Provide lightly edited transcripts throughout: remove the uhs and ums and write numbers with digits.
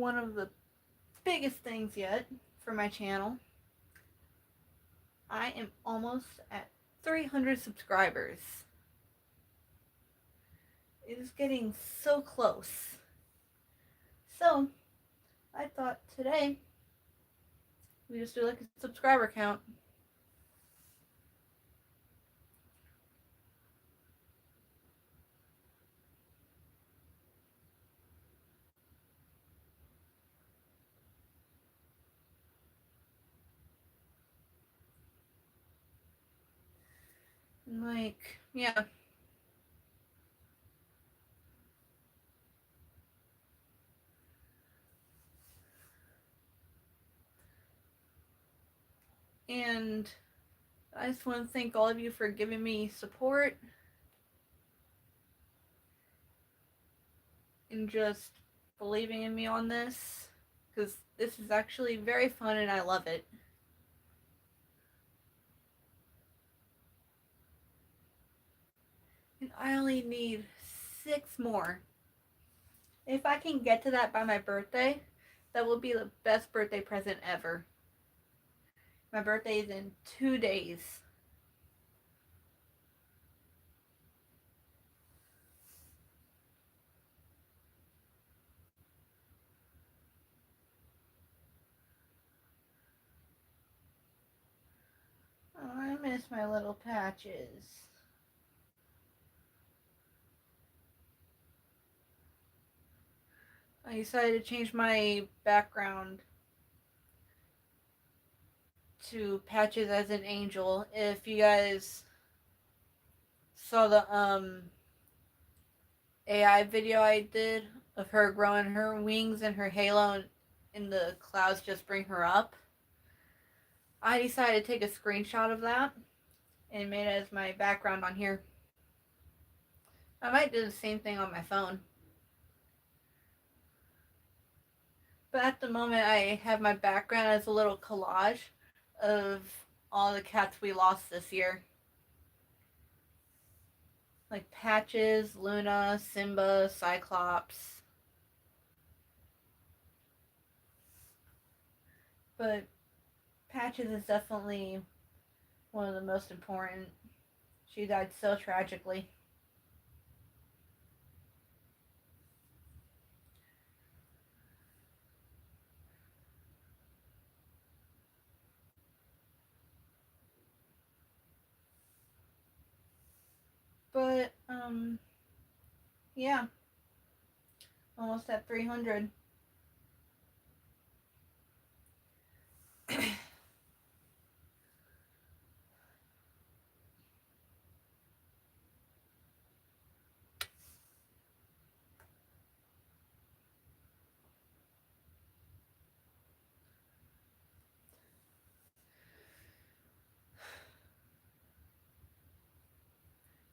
one of the biggest things yet for my channel. I am almost at 300 subscribers. It is getting so close. So, I thought today we just do like a subscriber count. And like, yeah. And I just want to thank all of you for giving me support and just believing in me on this, because this is actually very fun and I love it. And I only need 6 more. If I can get to that by my birthday, that will be the best birthday present ever. My birthday is in 2 days. Oh, I miss my little patches. I decided to change my background to Patches as an Angel. If you guys saw the AI video I did of her growing her wings and her halo and the clouds just bring her up, I decided to take a screenshot of that and made it as my background on here. I might do the same thing on my phone. But at the moment, I have my background as a little collage of all the cats we lost this year. Like Patches, Luna, Simba, Cyclops. But Patches is definitely one of the most important. She died so tragically. But, yeah. Almost at 300.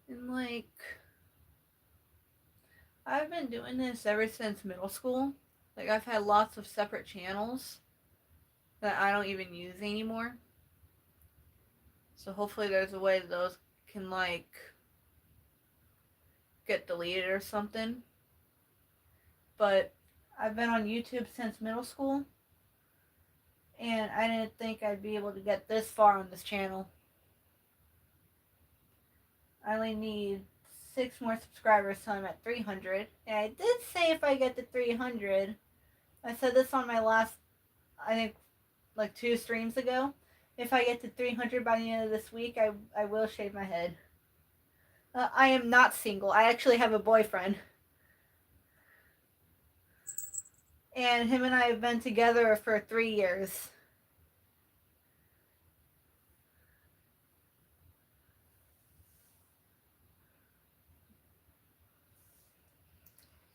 And, like, I've been doing this ever since middle school. Like, I've had lots of separate channels that I don't even use anymore. So hopefully there's a way those can, like, get deleted or something. But I've been on YouTube since middle school, and I didn't think I'd be able to get this far on this channel. I only need 6 more subscribers so I'm at 300. And I did say if I get to 300, I said this on my last, I think, like 2 streams ago. If I get to 300 by the end of this week, I will shave my head. I am not single. I actually have a boyfriend. And him and I have been together for 3 years.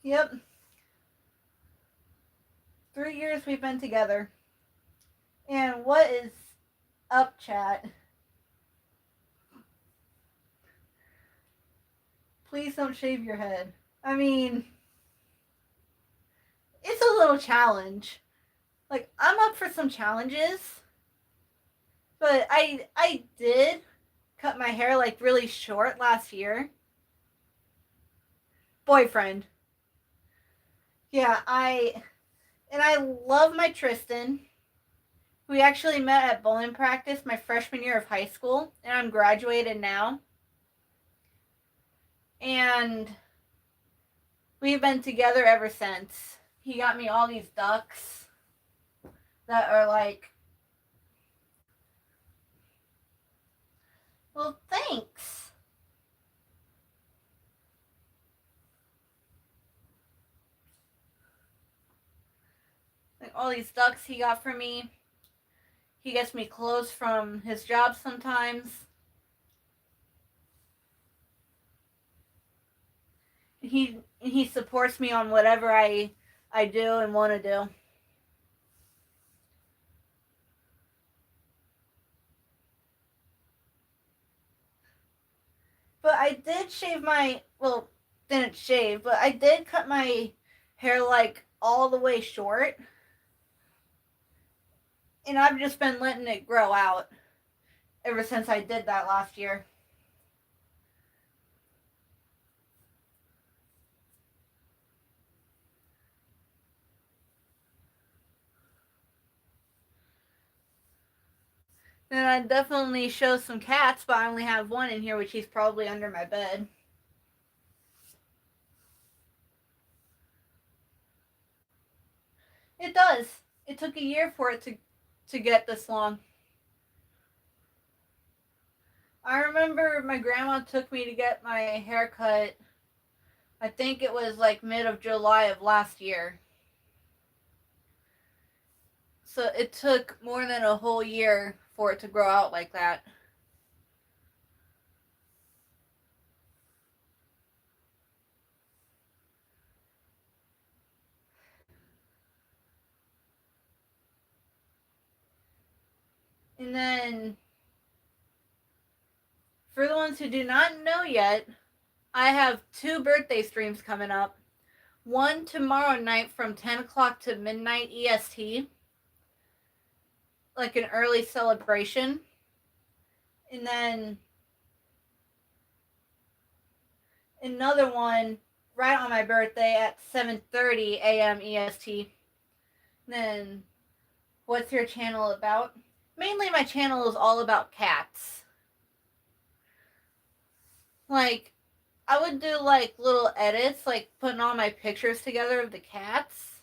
Yep. 3 years we've been together. And what is up, chat? Please don't shave your head. I mean, it's a little challenge. Like, I'm up for some challenges. But I did cut my hair like really short last year. Boyfriend. Yeah, And I love my Tristan. We actually met at bowling practice my freshman year of high school, and I'm graduated now. And we've been together ever since. He got me all these ducks that are like, well, thanks. Like all these ducks he got for me. He gets me clothes from his job sometimes. He supports me on whatever I do and want to do. But I did shave my, well, didn't shave, but I did cut my hair like all the way short. And I've just been letting it grow out ever since I did that last year. Then I definitely show some cats, but I only have one in here, which he's probably under my bed. It does. It took a year for it to get this long. I remember my grandma took me to get my hair cut. I think it was like mid of July of last year. So it took more than a whole year for it to grow out like that. And then, for the ones who do not know yet, I have 2 birthday streams coming up. One tomorrow night from 10 o'clock to midnight EST, like an early celebration. And then another one right on my birthday at 7:30 a.m. EST. And then, what's your channel about? Mainly my channel is all about cats. Like, I would do like little edits, like putting all my pictures together of the cats.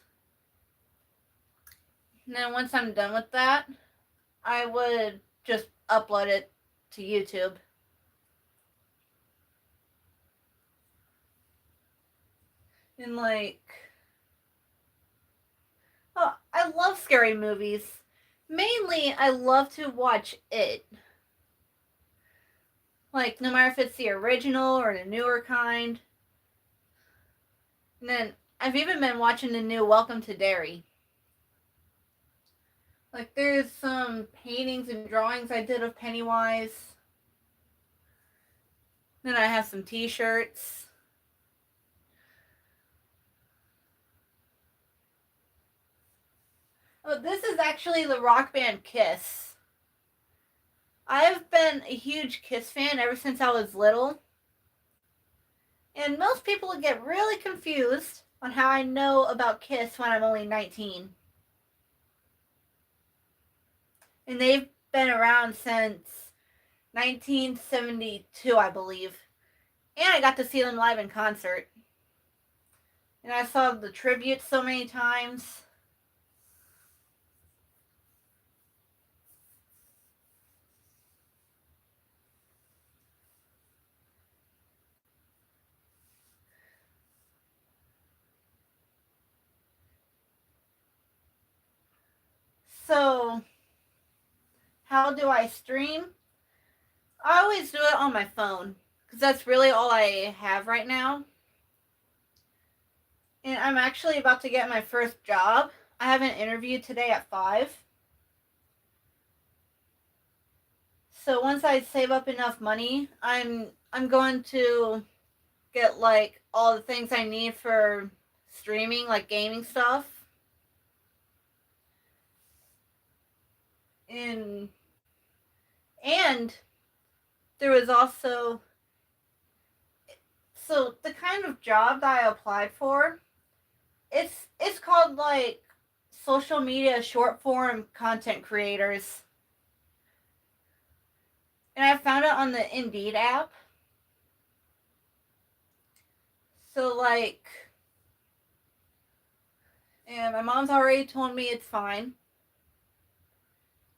And then once I'm done with that, I would just upload it to YouTube. And like, oh, I love scary movies. Mainly, I love to watch It. Like, no matter if it's the original or the newer kind. And then, I've even been watching the new Welcome to Derry. Like, there's some paintings and drawings I did of Pennywise. Then I have some t-shirts. Oh, this is actually the rock band Kiss. I've been a huge Kiss fan ever since I was little. And most people would get really confused on how I know about Kiss when I'm only 19. And they've been around since 1972, I believe. And I got to see them live in concert. And I saw the tribute so many times. So, how do I stream? I always do it on my phone because that's really all I have right now. And I'm actually about to get my first job. I have an interview today at 5. So once I save up enough money, I'm going to get like all the things I need for streaming, like gaming stuff. And there was also, so the kind of job that I applied for, it's called like social media short form content creators. And I found it on the Indeed app. So, like, and my mom's already told me it's fine.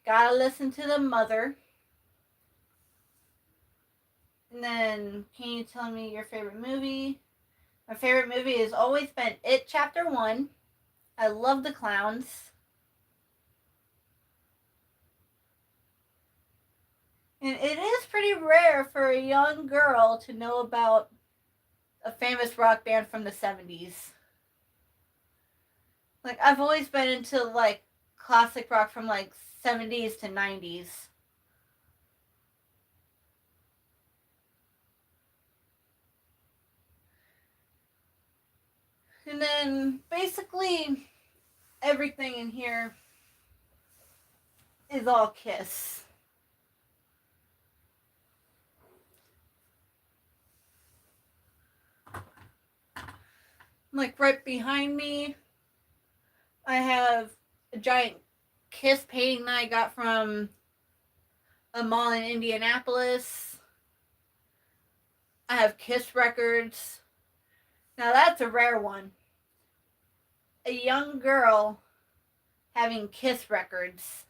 Gotta listen to the mother. And then, can you tell me your favorite movie? My favorite movie has always been It Chapter 1. I love the clowns. And it is pretty rare for a young girl to know about a famous rock band from the 70s. Like, I've always been into, like, classic rock from, like, 70s to 90s. And then, basically, everything in here is all Kiss. Like, right behind me, I have a giant Kiss painting that I got from a mall in Indianapolis. I have Kiss records. Now that's a rare one. A young girl having Kiss records.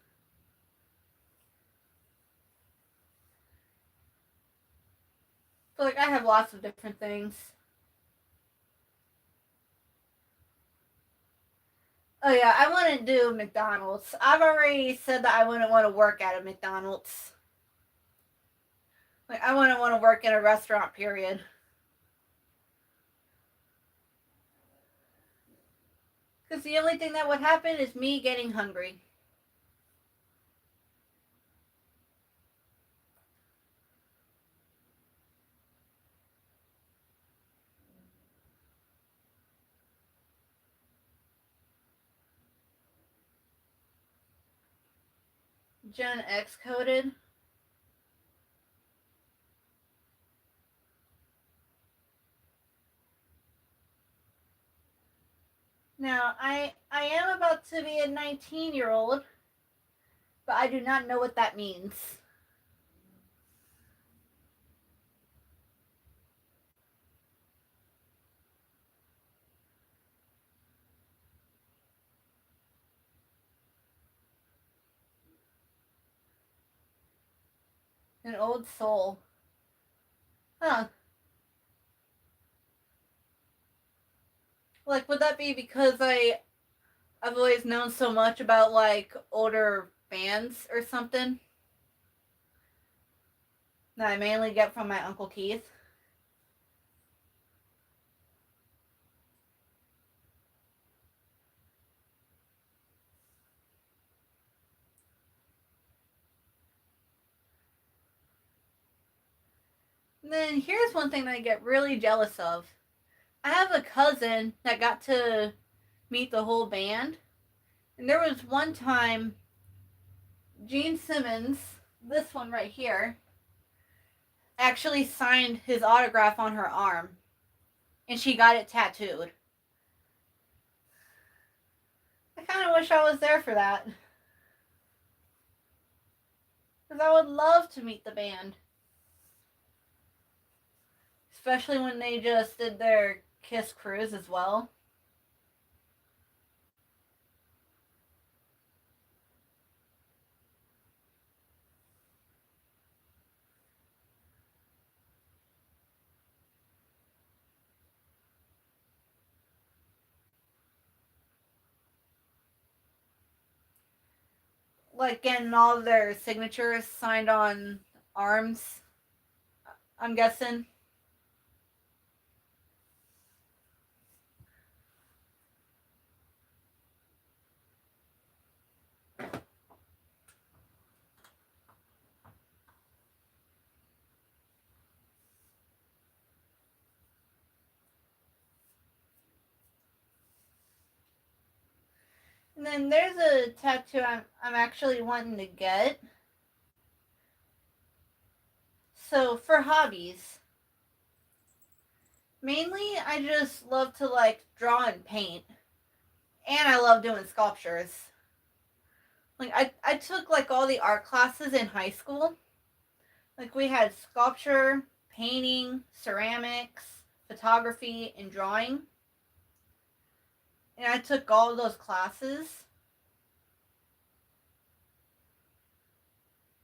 So, like, I have lots of different things. Oh yeah, I want to do McDonald's. I've already said that I wouldn't want to work at a McDonald's. Like, I wouldn't want to work in a restaurant, period. Because the only thing that would happen is me getting hungry. Gen X coded. Now, I am about to be a 19-year-old, but I do not know what that means. An old soul. Huh. Like, would that be because I've always known so much about, like, older bands or something that I mainly get from my Uncle Keith? And then here's one thing that I get really jealous of. I have a cousin that got to meet the whole band. And there was one time Gene Simmons, this one right here, actually signed his autograph on her arm. And she got it tattooed. I kind of wish I was there for that. Because I would love to meet the band. Especially when they just did their Kiss cruise as well. Like getting all their signatures signed on arms, I'm guessing. And then there's a tattoo I'm actually wanting to get. So for hobbies, mainly I just love to, like, draw and paint. And I love doing sculptures. Like I took like all the art classes in high school. Like we had sculpture, painting, ceramics, photography, and drawing. And I took all of those classes.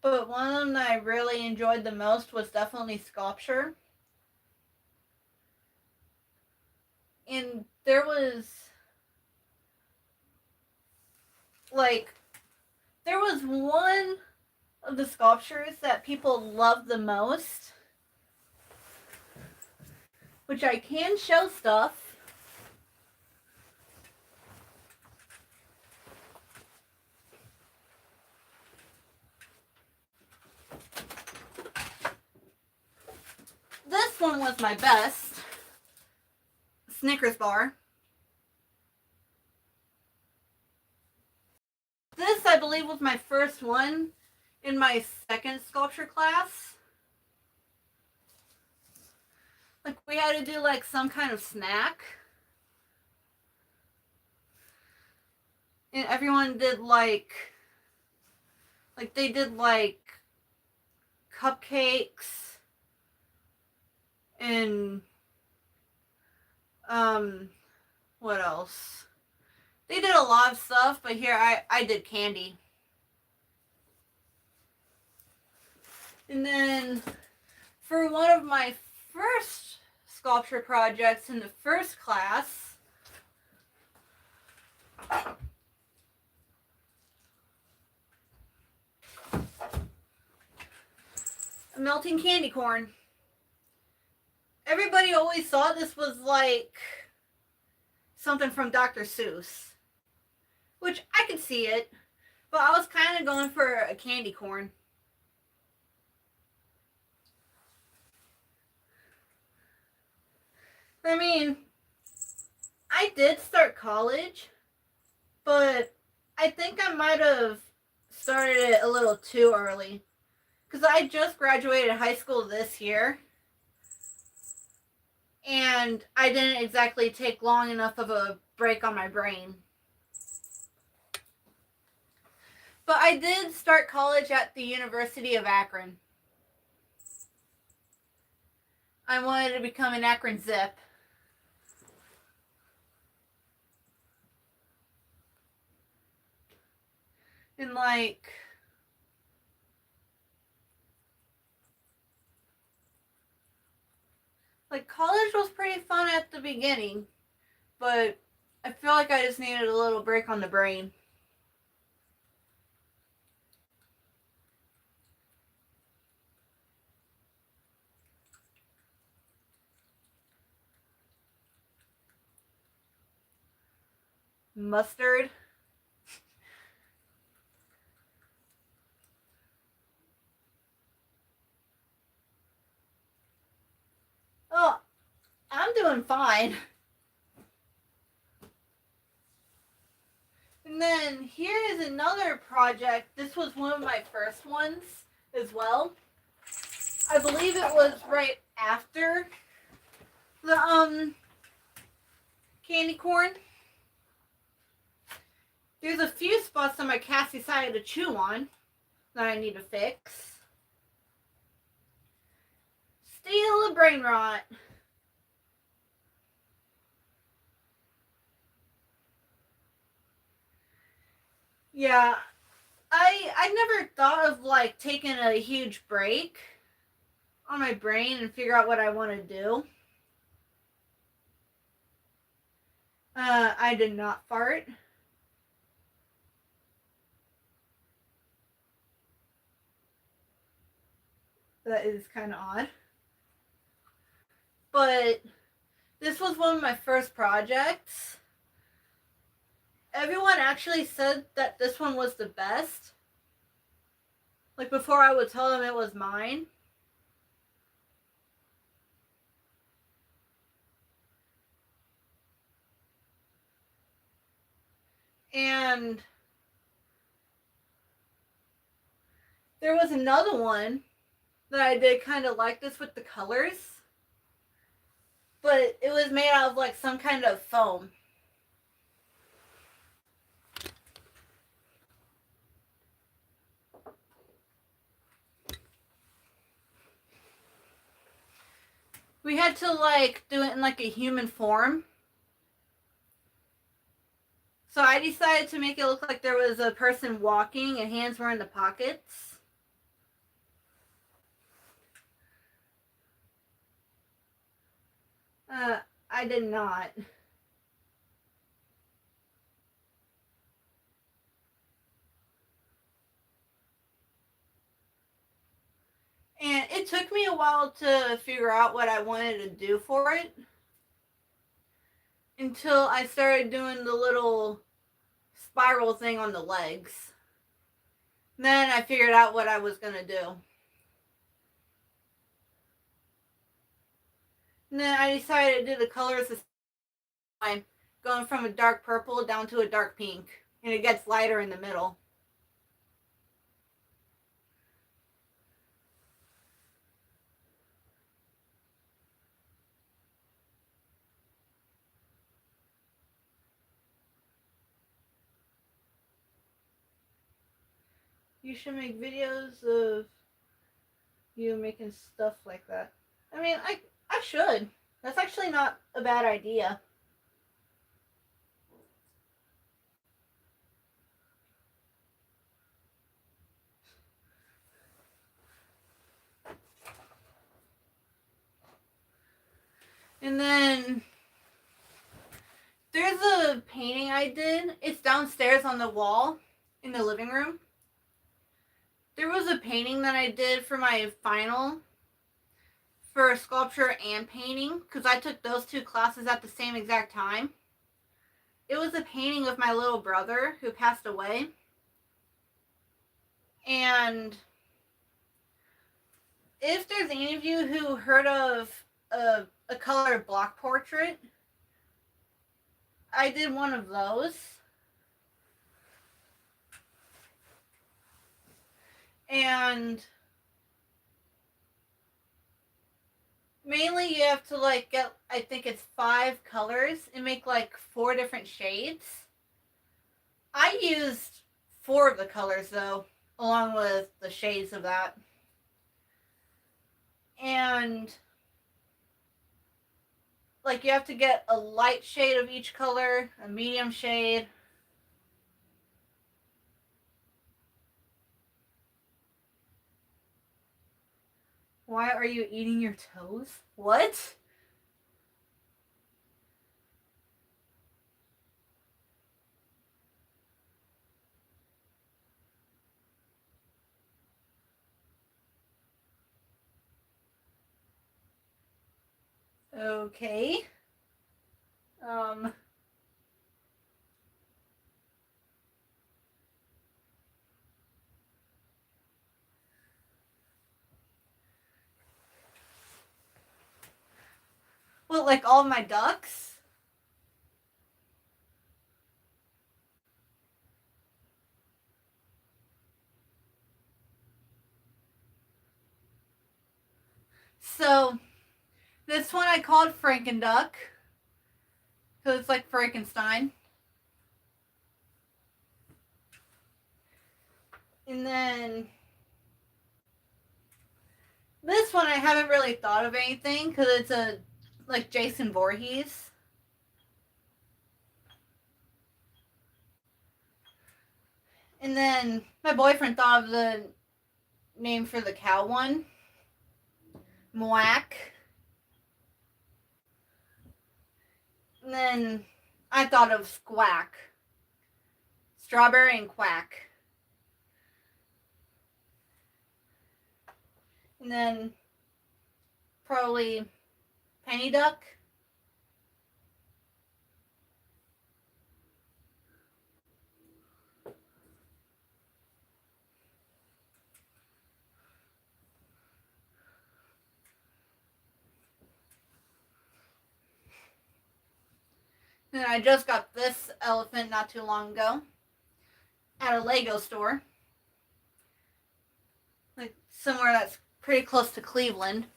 But one of them that I really enjoyed the most was definitely sculpture. And there was one of the sculptures that people loved the most, which I can show stuff. This one was my best. Snickers bar. This, I believe, was my first one in my second sculpture class. Like, we had to do, like, some kind of snack. And everyone did, they did, cupcakes and, what else? They did a lot of stuff, but here I did candy. And then for one of my first sculpture projects in the first class, a melting candy corn. Everybody always thought this was like something from Dr. Seuss, which I could see it, but I was kind of going for a candy corn. I mean, I did start college, but I think I might have started it a little too early, because I just graduated high school this year, and I didn't exactly take long enough of a break on my brain. But I did start college at the University of Akron. I wanted to become an Akron Zip. And college was pretty fun at the beginning, but I feel like I just needed a little break on the brain. Mustard. Oh, I'm doing fine. And then here is another project. This was one of my first ones as well. I believe it was right after the candy corn. There's a few spots on my cast decided to chew on that I need to fix. Still a brain rot. Yeah, I never thought of like taking a huge break on my brain and figure out what I want to do. I did not fart. That is kind of odd. But this was one of my first projects. Everyone actually said that this one was the best. Like before I would tell them it was mine. And there was another one that I did kind of like this with the colors. But it was made out of like some kind of foam. We had to like do it in like a human form. So I decided to make it look like there was a person walking and hands were in the pockets. I did not. And it took me a while to figure out what I wanted to do for it until I started doing the little spiral thing on the legs. Then I figured out what I was going to do. And then I decided to do the colors this time, going from a dark purple down to a dark pink. And it gets lighter in the middle. You should make videos of you making stuff like that. I mean, I should. That's actually not a bad idea. And then there's a painting I did. It's downstairs on the wall in the living room. There was a painting that I did for my final for sculpture and painting because I took those two classes at the same exact time. It was a painting of my little brother who passed away. And if there's any of you who heard of a colored block portrait, I did one of those. And mainly you have to like get, I think it's 5 colors and make like 4 different shades. I used 4 of the colors though, along with the shades of that. And like you have to get a light shade of each color, a medium shade. Why are you eating your toes? What? Okay. Um. Well, like all of my ducks? So, this one I called Frankenduck. Because it's like Frankenstein. And then this one I haven't really thought of anything because it's a like Jason Voorhees. And then my boyfriend thought of the name for the cow one, Moac. And then I thought of Squack, Strawberry and Quack. And then probably Penny Duck. And I just got this elephant not too long ago at a Lego store. Like somewhere that's pretty close to Cleveland.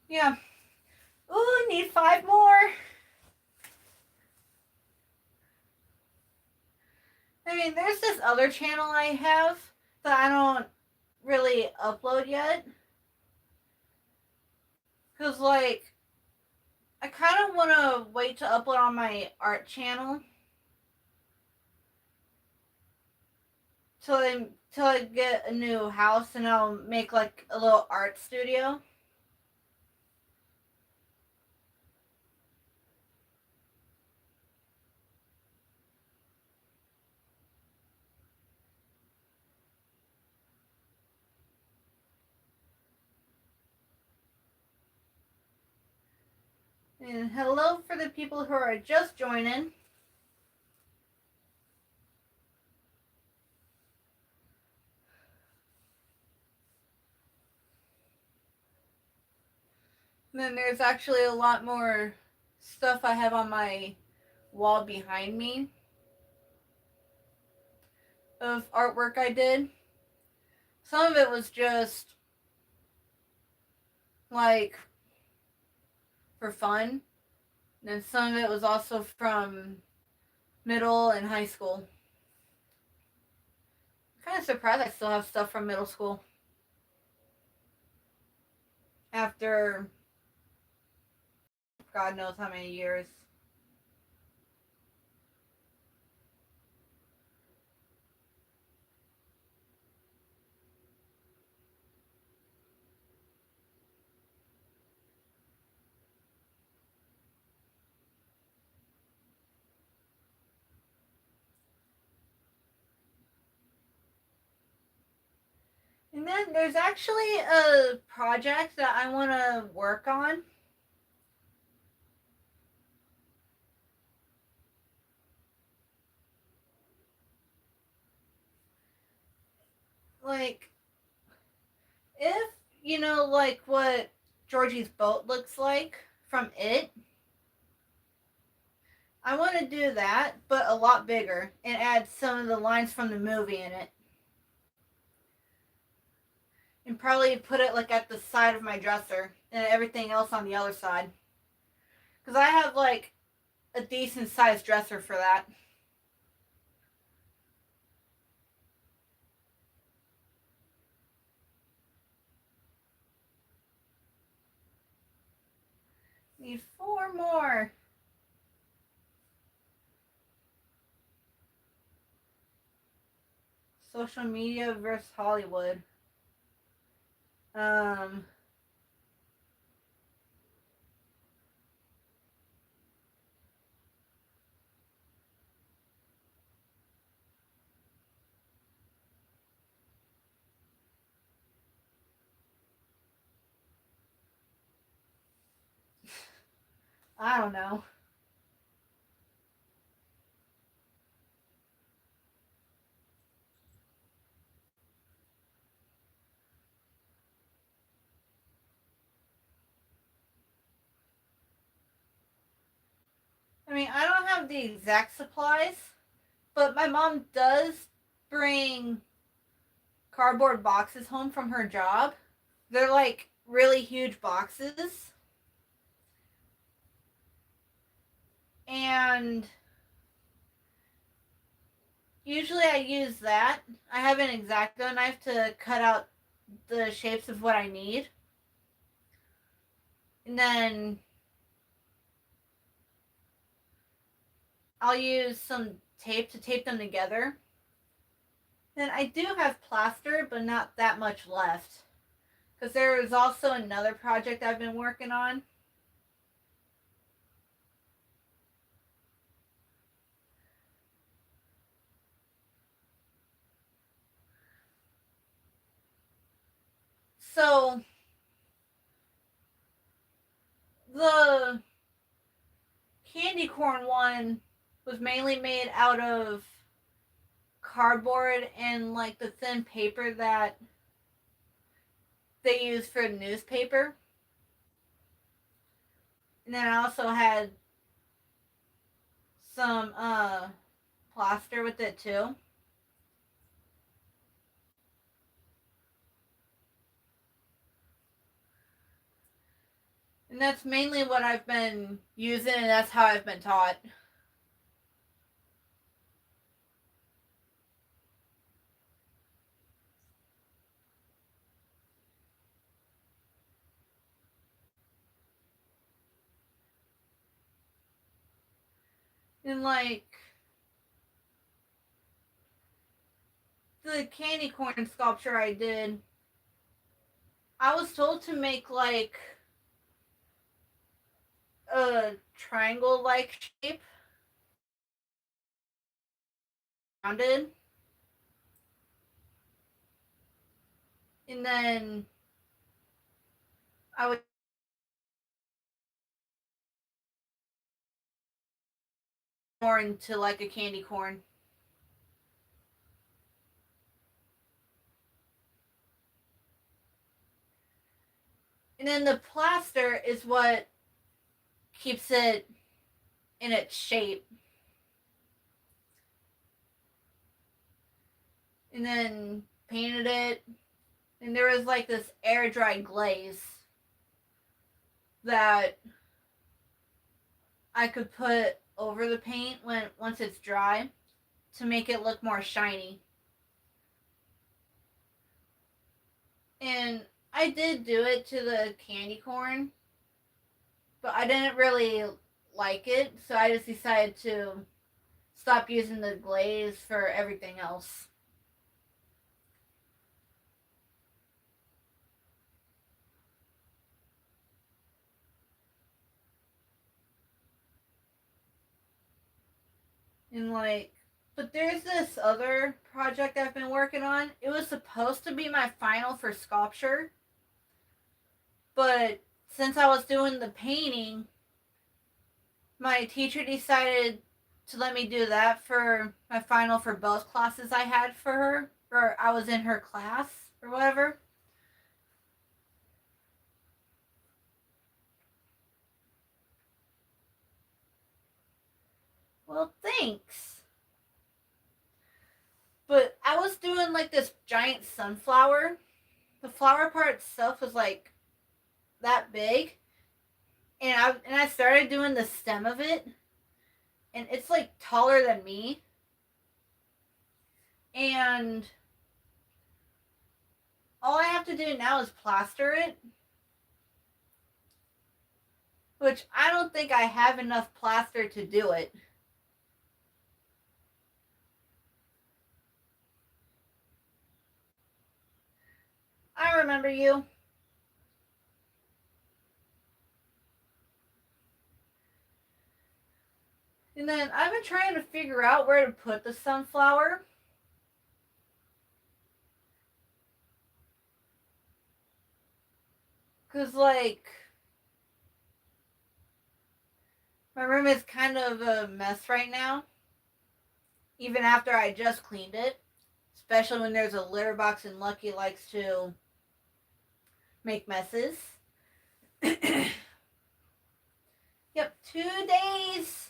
Yeah. Ooh, need 5 more. I mean, there's this other channel I have that I don't really upload yet. Because, like, I kind of want to wait to upload on my art channel till I get a new house and I'll make like a little art studio. And hello for the people who are just joining. And then there's actually a lot more stuff I have on my wall behind me of artwork I did. Some of it was just like for fun. And then some of it was also from middle and high school. I'm kind of surprised I still have stuff from middle school. After God knows how many years. And then there's actually a project that I want to work on. Like, if you know, like what Georgie's boat looks like from it, I want to do that, but a lot bigger and add some of the lines from the movie in it. And probably put it like at the side of my dresser and everything else on the other side. Because I have like a decent sized dresser for that. Need 4 more. Social media versus Hollywood. Um, I don't know. I mean, I don't have the exact supplies, but my mom does bring cardboard boxes home from her job. They're like really huge boxes. And usually I use that. I have an X-Acto knife to cut out the shapes of what I need. And then I'll use some tape to tape them together. Then I do have plaster, but not that much left. Because there is also another project I've been working on. So the candy corn one was mainly made out of cardboard and like the thin paper that they use for newspaper. And then I also had some plaster with it too. And that's mainly what I've been using, and that's how I've been taught. And like the candy corn sculpture I did, I was told to make like a triangle like shape rounded. And then I would more into like a candy corn. And then the plaster is what keeps it in its shape. And then painted it. And there was like this air dry glaze that I could put over the paint once it's dry to make it look more shiny. And I did do it to the candy corn, but I didn't really like it, so I just decided to stop using the glaze for everything else. And like, but there's this other project I've been working on. It was supposed to be my final for sculpture, but since I was doing the painting, my teacher decided to let me do that for my final for both classes I had for her, or I was in her class or whatever. Well, thanks. But I was doing like this giant sunflower. The flower part itself was like that big, and I started doing the stem of it, and it's like taller than me. And all I have to do now is plaster it, which I don't think I have enough plaster to do it. I remember you. And then I've been trying to figure out where to put the sunflower. Because, like, my room is kind of a mess right now. Even after I just cleaned it. Especially when there's a litter box and Lucky likes to make messes. Yep, 2 days.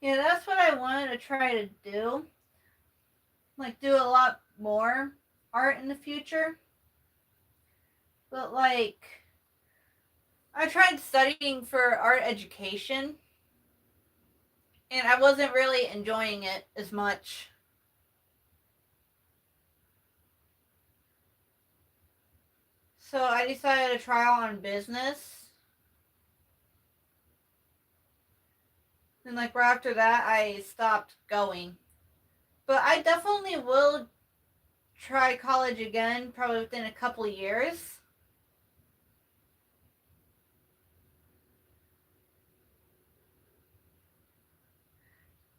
Yeah, that's what I wanted to try to do. Like, do a lot more art in the future. But, like, I tried studying for art education, and I wasn't really enjoying it as much. So I decided to try on business. And like right after that, I stopped going. But I definitely will try college again, probably within a couple of years.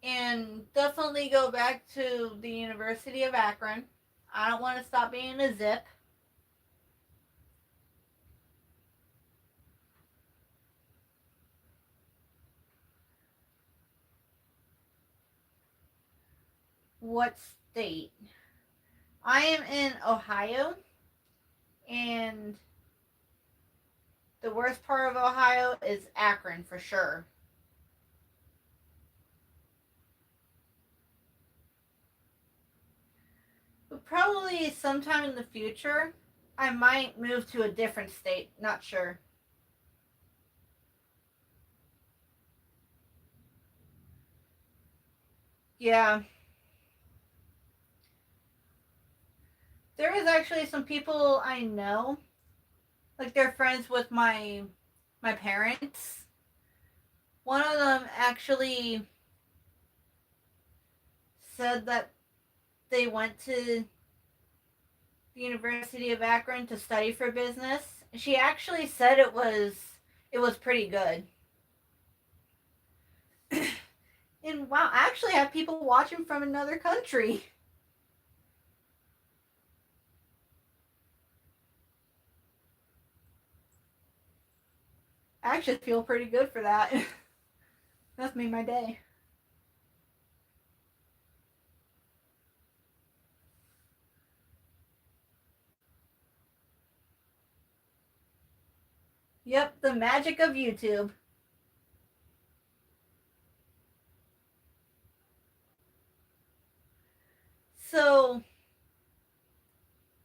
And definitely go back to the University of Akron. I don't want to stop being a zip. What state? I am in Ohio, and the worst part of Ohio is Akron for sure. But probably sometime in the future, I might move to a different state. Not sure. Yeah. There is actually some people I know, like they're friends with my parents. One of them actually said that they went to the University of Akron to study for business. She actually said it was pretty good. And wow, I actually have people watching from another country. I actually feel pretty good for that. That's made my day. Yep, the magic of YouTube. So,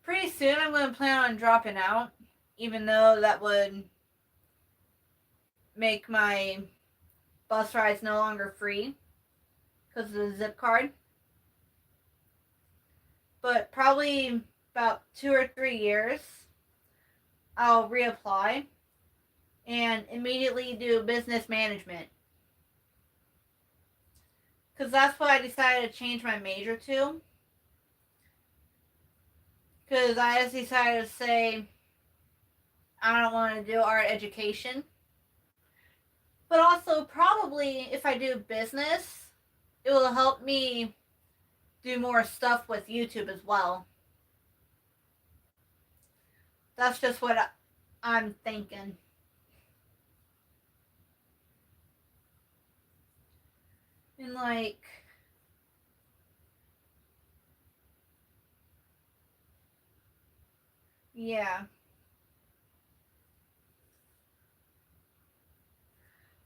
pretty soon I'm going to plan on dropping out, even though that would make my bus rides no longer free because of the zip card. But probably about 2 or 3 years, I'll reapply and immediately do business management. Because that's what I decided to change my major to. Because I just decided to say, I don't want to do art education. But also, probably if I do business, it will help me do more stuff with YouTube as well. That's just what I'm thinking. And like, yeah.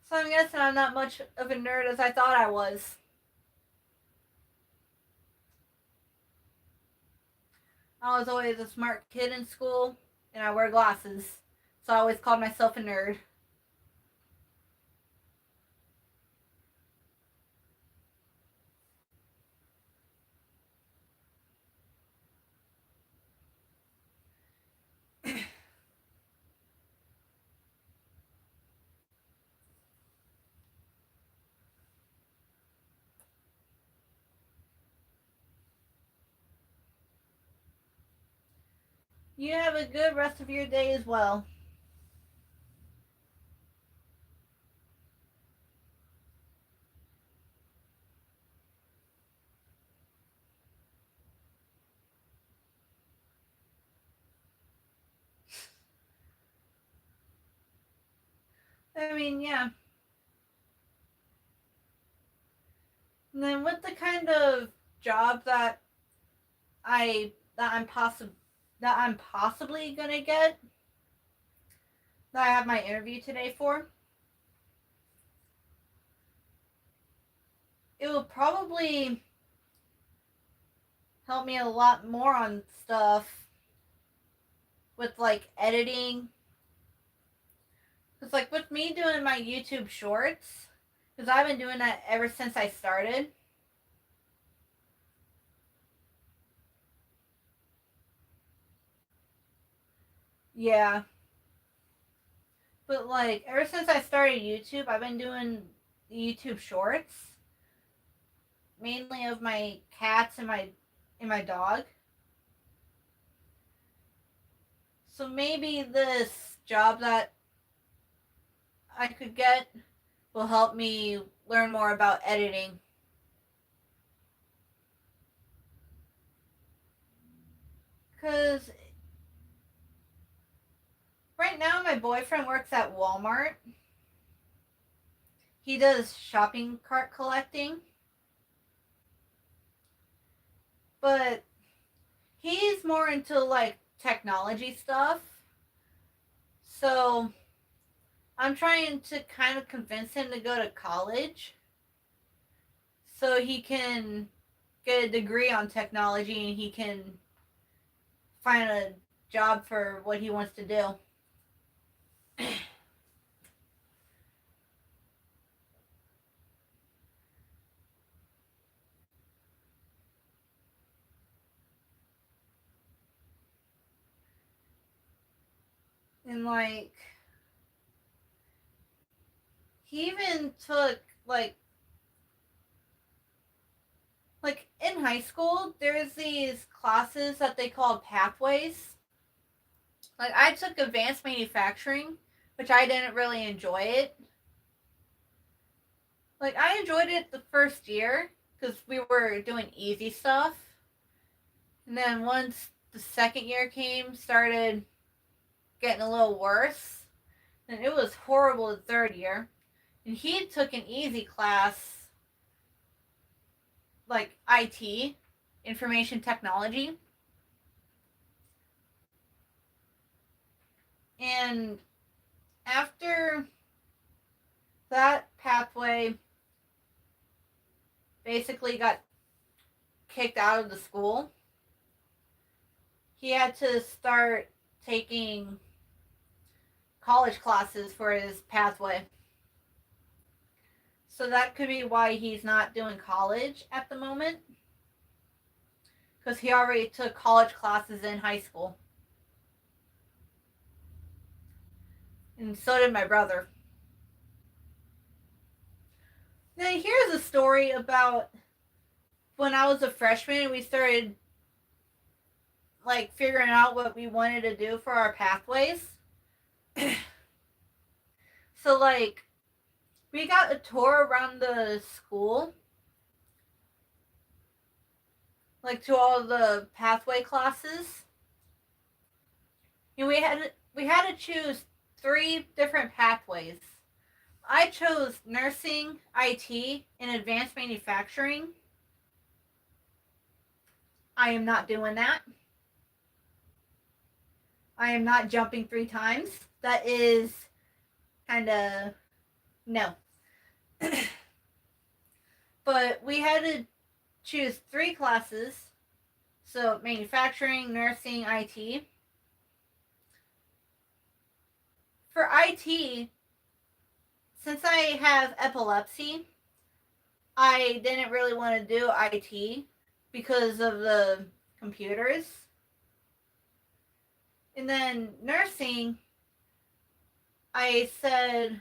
So I'm guessing I'm not much of a nerd as I thought I was. I was always a smart kid in school, and I wear glasses. So I always called myself a nerd. You have a good rest of your day as well. I mean, yeah. And then with the kind of job that I'm possibly gonna get, that I have my interview today for, it will probably help me a lot more on stuff with like editing. Cause like with me doing my YouTube shorts, because I've been doing that ever since I started. Yeah, but like ever since I started YouTube, I've been doing YouTube shorts, mainly of my cats and my dog. So maybe this job that I could get will help me learn more about editing. Cause right now my boyfriend works at Walmart. He does shopping cart collecting, but he's more into like technology stuff. So I'm trying to kind of convince him to go to college so he can get a degree on technology and he can find a job for what he wants to do. And he even took like in high school, there's these classes that they call pathways. Like I took advanced manufacturing, which I didn't really enjoy it. Like I enjoyed it the first year because we were doing easy stuff. And then once the second year came, started getting a little worse. And it was horrible the third year. And he took an easy class like IT, information technology. And after that pathway basically got kicked out of the school, he had to start taking college classes for his pathway. So that could be why he's not doing college at the moment. Because he already took college classes in high school. And so did my brother. Now, here's a story about when I was a freshman and we started like figuring out what we wanted to do for our pathways. So, like, we got a tour around the school, like to all the pathway classes. And we had to choose 3 different pathways. I chose nursing, IT, and advanced manufacturing. I am not doing that. I am not jumping 3 times. That is kind of no. But we had to choose 3 classes. So manufacturing, nursing, IT. For IT, since I have epilepsy, I didn't really want to do IT because of the computers. And then nursing, I said,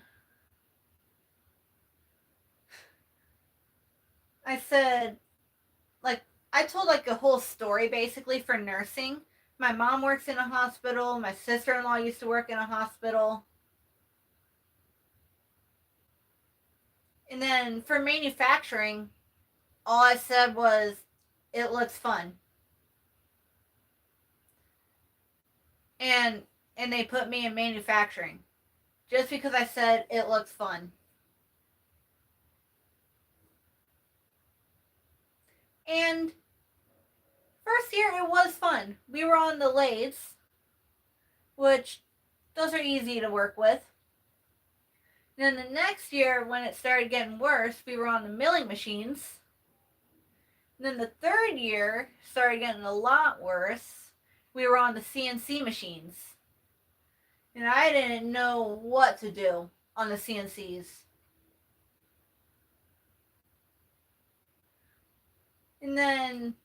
like, I told like a whole story basically for nursing. My mom works in a hospital. My sister-in-law used to work in a hospital. And then for manufacturing, all I said was, it looks fun. And they put me in manufacturing just because I said it looks fun. And first year it was fun. We were on the lathes, which those are easy to work with. And then the next year, when it started getting worse, we were on the milling machines. And then the third year started getting a lot worse. We were on the CNC machines. And I didn't know what to do on the CNCs. And then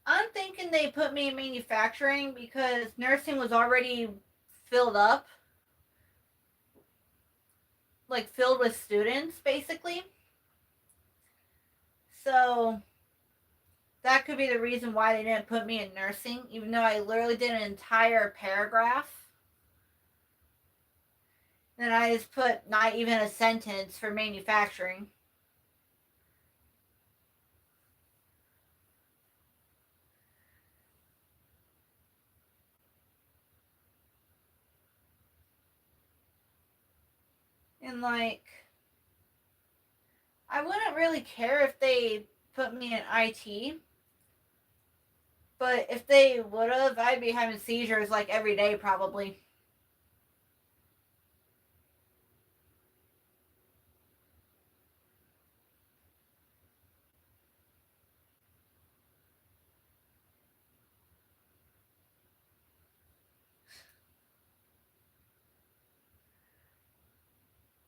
I'm thinking they put me in manufacturing because nursing was already filled up. Like filled with students, basically. So that could be the reason why they didn't put me in nursing, even though I literally did an entire paragraph. Then I just put not even a sentence for manufacturing. And like, I wouldn't really care if they put me in IT. But if they would have, I'd be having seizures like every day probably.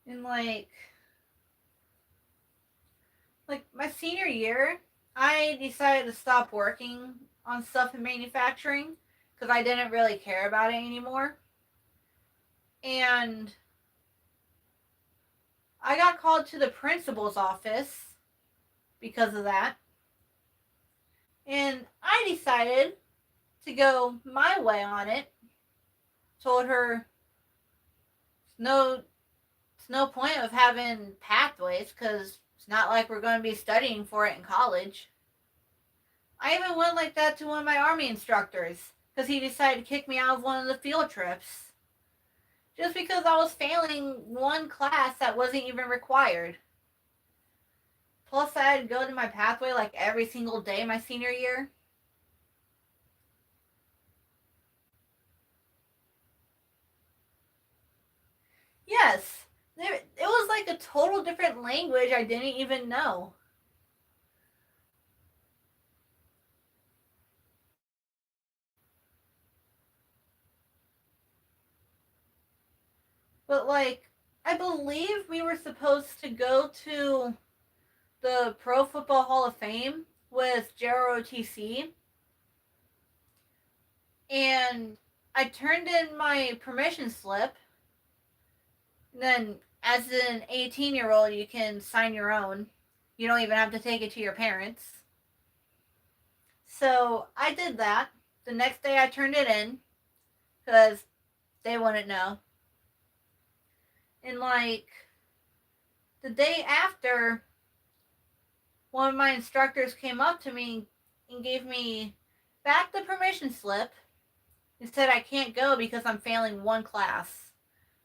And like my senior year, I decided to stop working on stuff in manufacturing because I didn't really care about it anymore. And I got called to the principal's office because of that. And I decided to go my way on it. Told her no, it's no point of having pathways because it's not like we're going to be studying for it in college. I even went like that to one of my Army instructors because he decided to kick me out of one of the field trips. Just because I was failing one class that wasn't even required. Plus, I had to go to my pathway like every single day my senior year. Yes, it was like a total different language I didn't even know. But like, I believe we were supposed to go to the Pro Football Hall of Fame with JROTC, and I turned in my permission slip. And then, as an 18-year-old, you can sign your own. You don't even have to take it to your parents. So I did that. The next day, I turned it in because they wouldn't know. And like the day after, one of my instructors came up to me and gave me back the permission slip and said I can't go because I'm failing one class,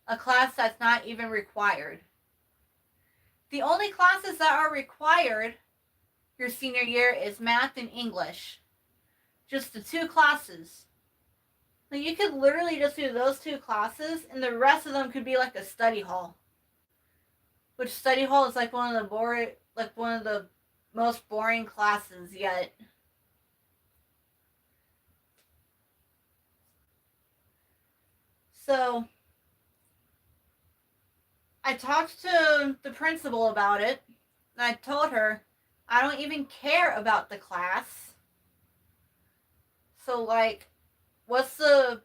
a class that's not even required. The only classes that are required your senior year is math and English. Just the two classes. Like you could literally just do those two classes and the rest of them could be like a study hall. Which study hall is like one of the most boring classes yet. So I talked to the principal about it, and I told her I don't even care about the class. So like, what's the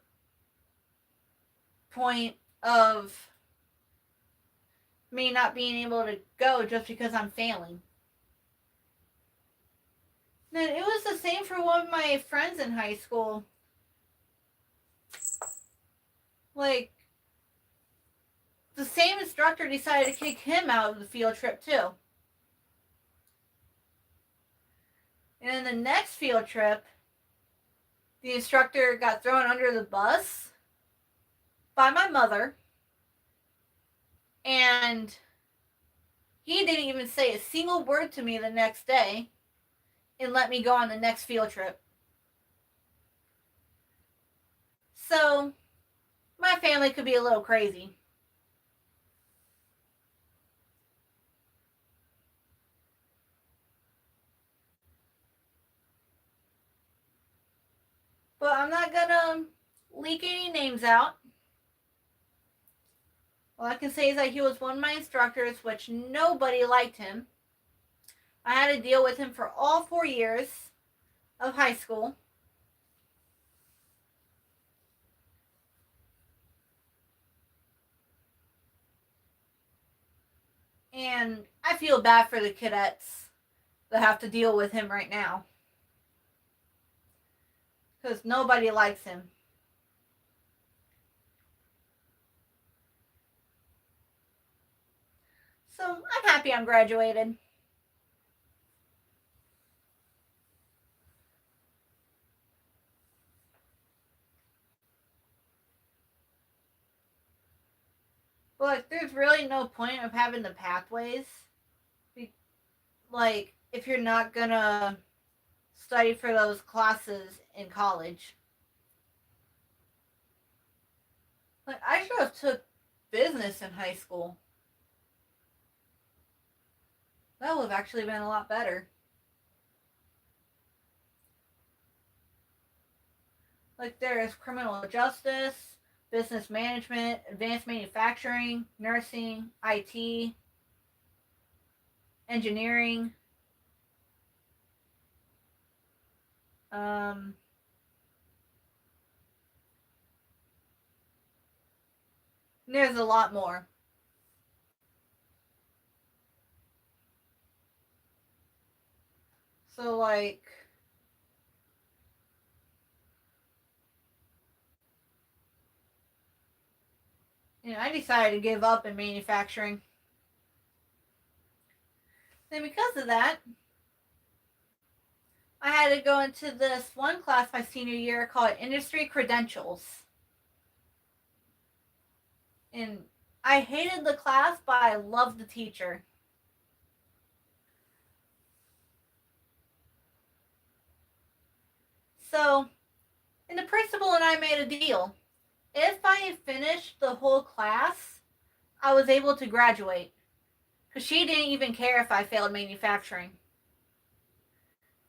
point of me not being able to go just because I'm failing? Then it was the same for one of my friends in high school. Like, the same instructor decided to kick him out of the field trip too. And in the next field trip, the instructor got thrown under the bus by my mother. And he didn't even say a single word to me the next day and let me go on the next field trip. So, my family could be a little crazy. But I'm not gonna leak any names out. All I can say is that he was one of my instructors, which nobody liked him. I had to deal with him for all 4 years of high school. And I feel bad for the cadets that have to deal with him right now. Because nobody likes him. So I'm happy I'm graduated. But like, there's really no point of having the pathways. Like, if you're not gonna study for those classes in college. Like, I should have took business in high school. That would have actually been a lot better. Like, there's criminal justice, business management, advanced manufacturing, nursing, IT, engineering, um, And there's a lot more. So, like, I decided to give up in manufacturing. Then, because of that, I had to go into this one class my senior year called Industry Credentials. And I hated the class, but I loved the teacher. So, and the principal and I made a deal. If I finished the whole class, I was able to graduate. Because she didn't even care if I failed manufacturing.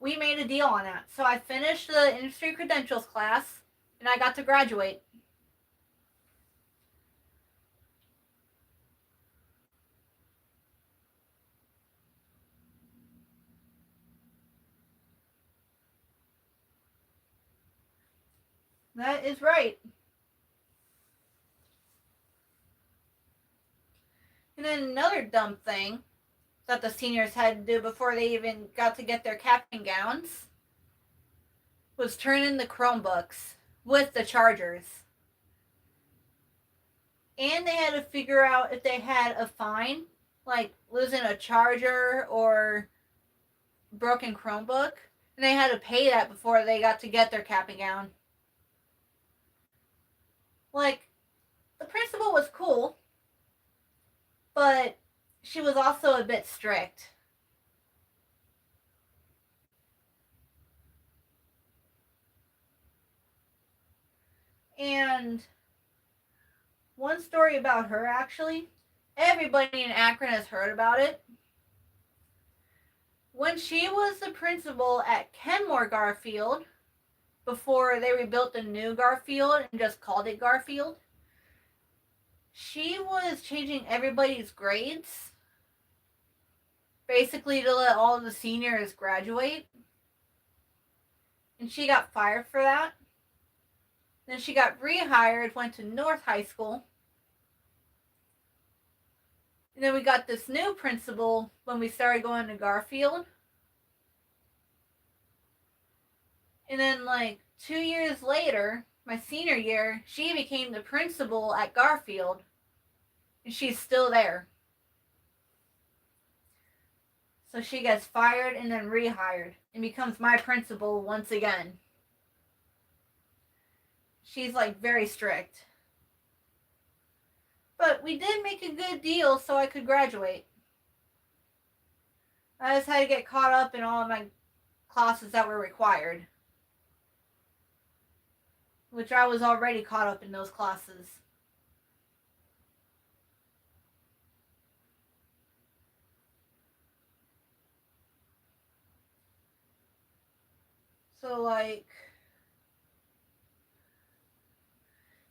We made a deal on that. So I finished the industry credentials class and I got to graduate. That is right. And then another dumb thing that the seniors had to do before they even got to get their cap and gowns was turn in the Chromebooks with the chargers. And they had to figure out if they had a fine, like losing a charger or broken Chromebook. And they had to pay that before they got to get their cap and gown. Like, the principal was cool, but she was also a bit strict. And one story about her, actually, everybody in Akron has heard about it. When she was the principal at Kenmore Garfield, before they rebuilt the new Garfield and just called it Garfield, she was changing everybody's grades, basically to let all of the seniors graduate. And she got fired for that. Then she got rehired, went to North High School. And then we got this new principal when we started going to Garfield. And then, like, 2 years later, my senior year, she became the principal at Garfield. And she's still there. So she gets fired and then rehired and becomes my principal once again. She's, like, very strict. But we did make a good deal so I could graduate. I just had to get caught up in all of my classes that were required, which I was already caught up in those classes. So, like,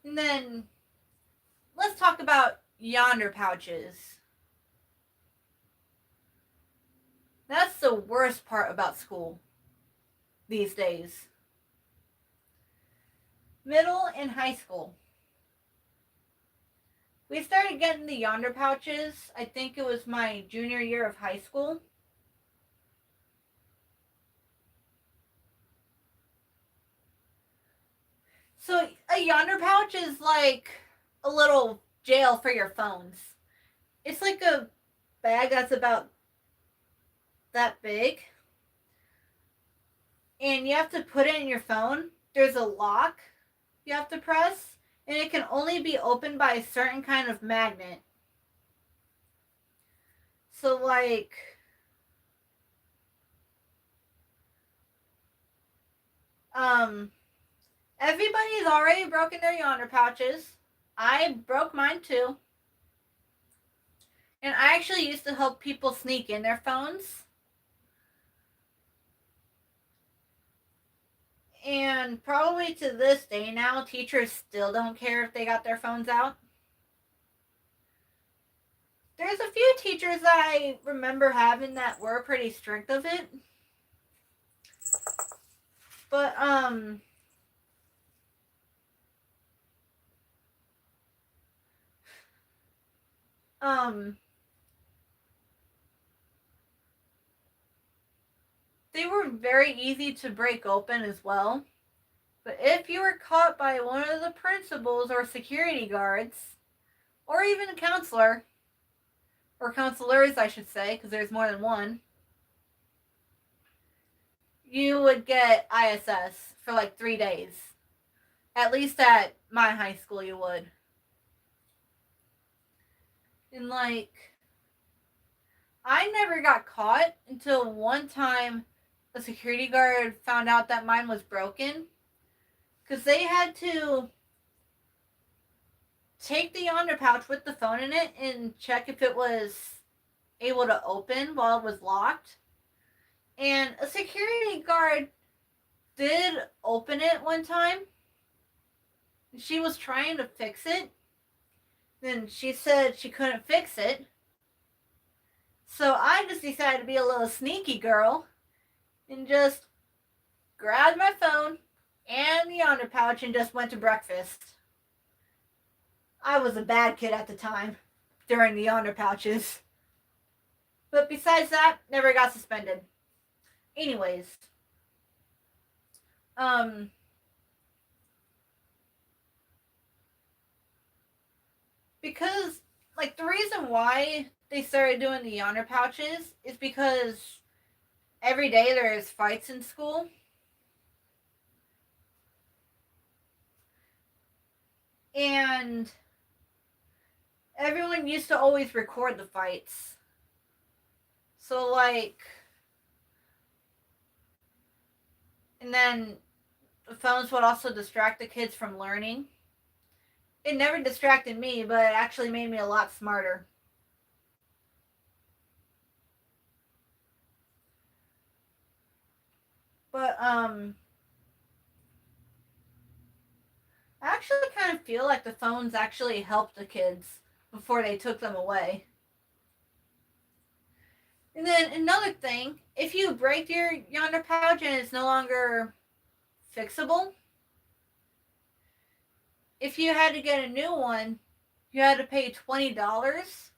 and then let's talk about yonder pouches. That's the worst part about school these days. Middle and high school. We started getting the yonder pouches, I think it was my junior year of high school. So a yonder pouch is like a little jail for your phones. It's like a bag that's about that big. And you have to put it in your phone. There's a lock you have to press. And it can only be opened by a certain kind of magnet. So, like, everybody's already broken their yonder pouches. I broke mine too. And I actually used to help people sneak in their phones. And probably to this day now, teachers still don't care if they got their phones out. There's a few teachers that I remember having that were pretty strict of it. But, They were very easy to break open as well. But if you were caught by one of the principals or security guards, or even a counselor, or counselors, I should say, because there's more than one, you would get ISS for like 3 days. At least at my high school, you would. And like, I never got caught until one time a security guard found out that mine was broken. Because they had to take the yonder pouch with the phone in it and check if it was able to open while it was locked. And a security guard did open it one time. She was trying to fix it. Then she said she couldn't fix it. So I just decided to be a little sneaky girl and just grabbed my phone and the yonder pouch and just went to breakfast. I was a bad kid at the time during the yonder pouches. But besides that, never got suspended. Anyways, because like the reason why they started doing the yonder pouches is because every day there's fights in school. And everyone used to always record the fights. So like, and then the phones would also distract the kids from learning. It never distracted me, but it actually made me a lot smarter. But I actually kind of feel like the phones actually helped the kids before they took them away. And then another thing, if you break your yonder pouch and it's no longer fixable, if you had to get a new one, you had to pay $20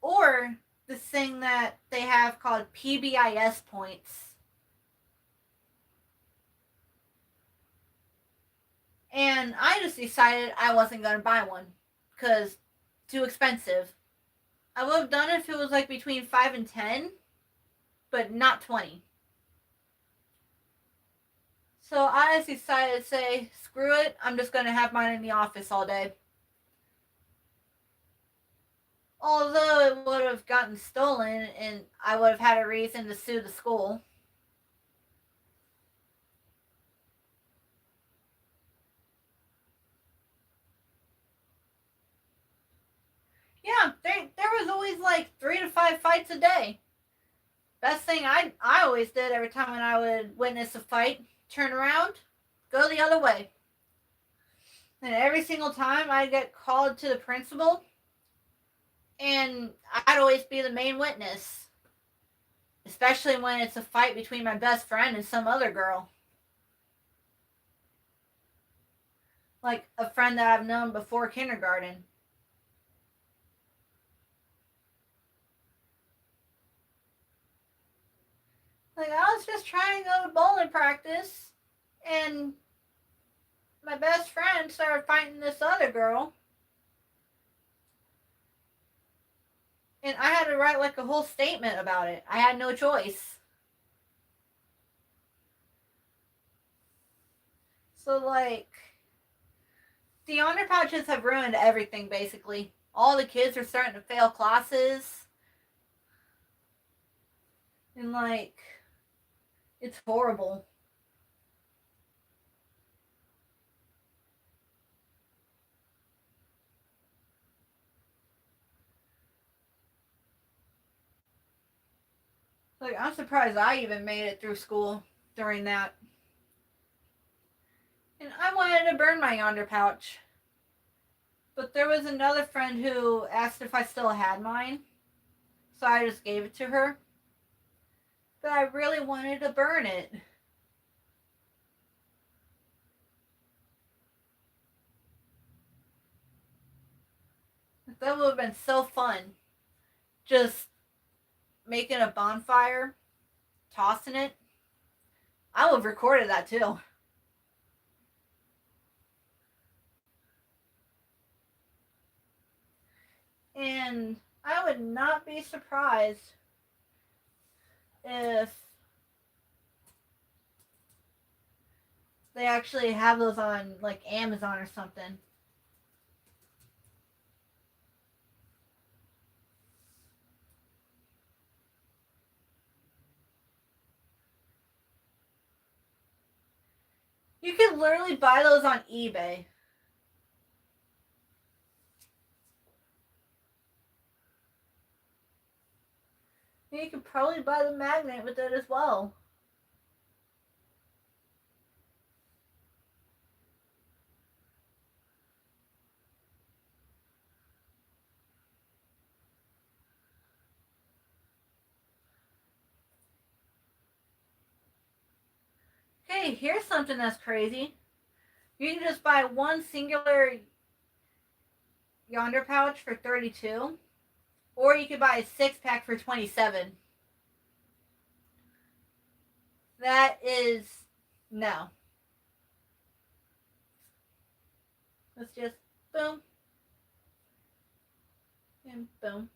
or this thing that they have called PBIS points. And I just decided I wasn't going to buy one because too expensive. I would have done it if it was like between 5 and 10, but not 20. So I just decided to say, screw it, I'm just going to have mine in the office all day. Although it would have gotten stolen and I would have had a reason to sue the school. Yeah, there was always like 3 to 5 fights a day. Best thing I always did every time when I would witness a fight, turn around, go the other way. And every single time I'd get called to the principal, and I'd always be the main witness. Especially when it's a fight between my best friend and some other girl. Like a friend that I've known before kindergarten. Like, I was just trying to go to bowling practice, and my best friend started fighting this other girl. And I had to write like a whole statement about it. I had no choice. So, like, the honor pouches have ruined everything, basically. All the kids are starting to fail classes. And, like, it's horrible. Like, I'm surprised I even made it through school during that. And I wanted to burn my yonder pouch. But there was another friend who asked if I still had mine. So I just gave it to her. But I really wanted to burn it. That would have been so fun. Just making a bonfire, tossing it. I would have recorded that too. And I would not be surprised if they actually have those on like Amazon or something. You can literally buy those on eBay. And you could probably buy the magnet with it as well. Hey, here's something that's crazy. You can just buy one singular Yonder pouch for 32, or you could buy a 6-pack for 27. That is no. Let's just boom and boom.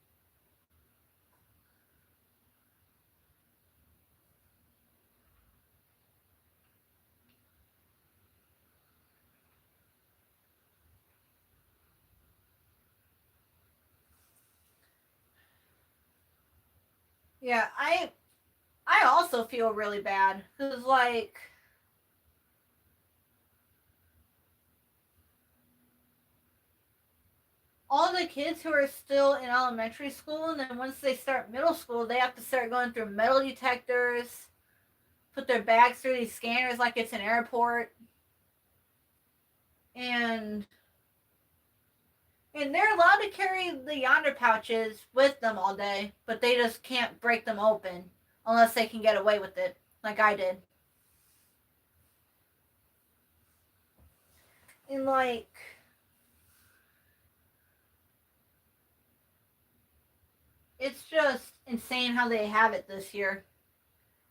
Yeah, I also feel really bad because like all the kids who are still in elementary school, and then once they start middle school, they have to start going through metal detectors, put their bags through these scanners like it's an airport, and they're allowed to carry the Yonder pouches with them all day, but they just can't break them open unless they can get away with it, like I did. And like, it's just insane how they have it this year.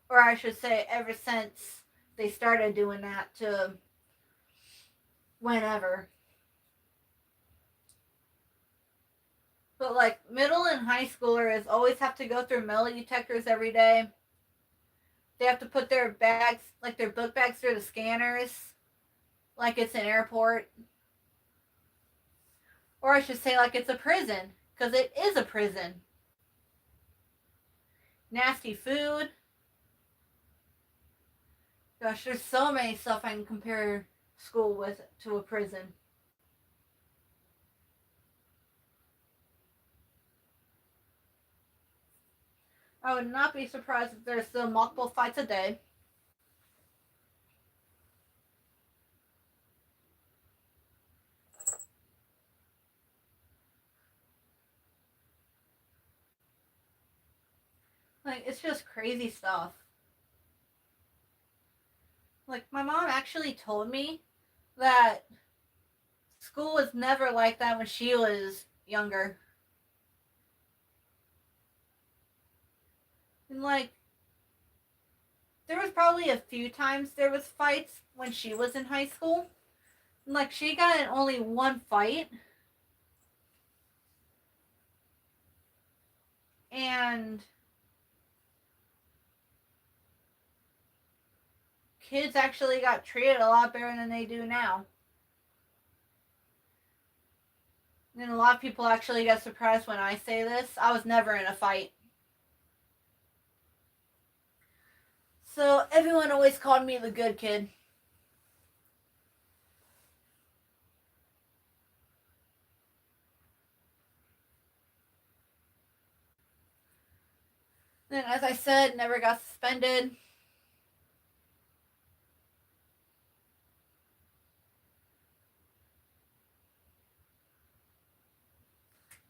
Or I should say, ever since they started doing that to whenever. But like middle and high schoolers always have to go through metal detectors every day. They have to put their bags, like their book bags, through the scanners, like it's an airport. Or I should say, like it's a prison, because it is a prison. Nasty food. Gosh, there's so many stuff I can compare school with to a prison. I would not be surprised if there's still multiple fights a day. Like, it's just crazy stuff. Like, my mom actually told me that school was never like that when she was younger. And, like, there was probably a few times there was fights when she was in high school. And, like, she got in only one fight. And kids actually got treated a lot better than they do now. And a lot of people actually get surprised when I say this. I was never in a fight. So everyone always called me the good kid. And as I said, never got suspended.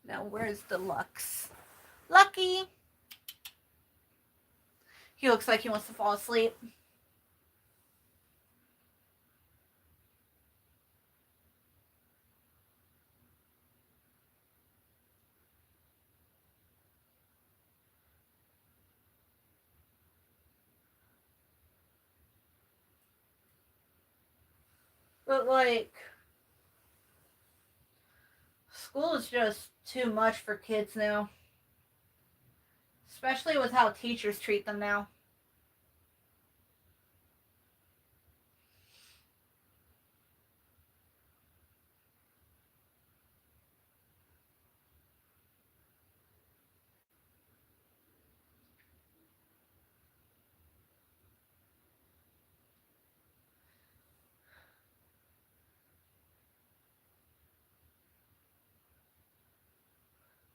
Now where's Deluxe? Lucky! He looks like he wants to fall asleep. But like, school is just too much for kids now, especially with how teachers treat them now.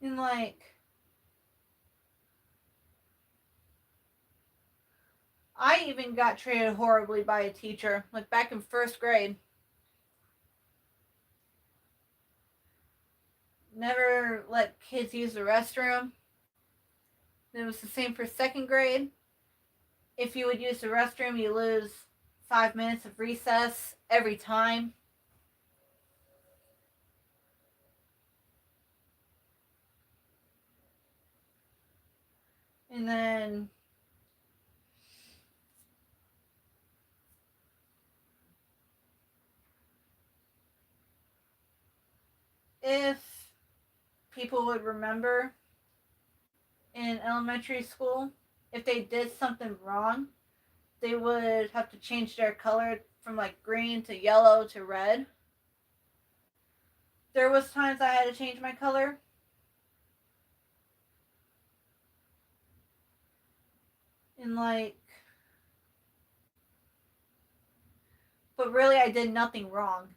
And like, I even got treated horribly by a teacher, like back in first grade. Never let kids use the restroom. It was the same for second grade. If you would use the restroom, you lose 5 minutes of recess every time. And then if people would remember in elementary school, if they did something wrong, they would have to change their color from like green to yellow to red. There was times I had to change my color. And like, but really I did nothing wrong.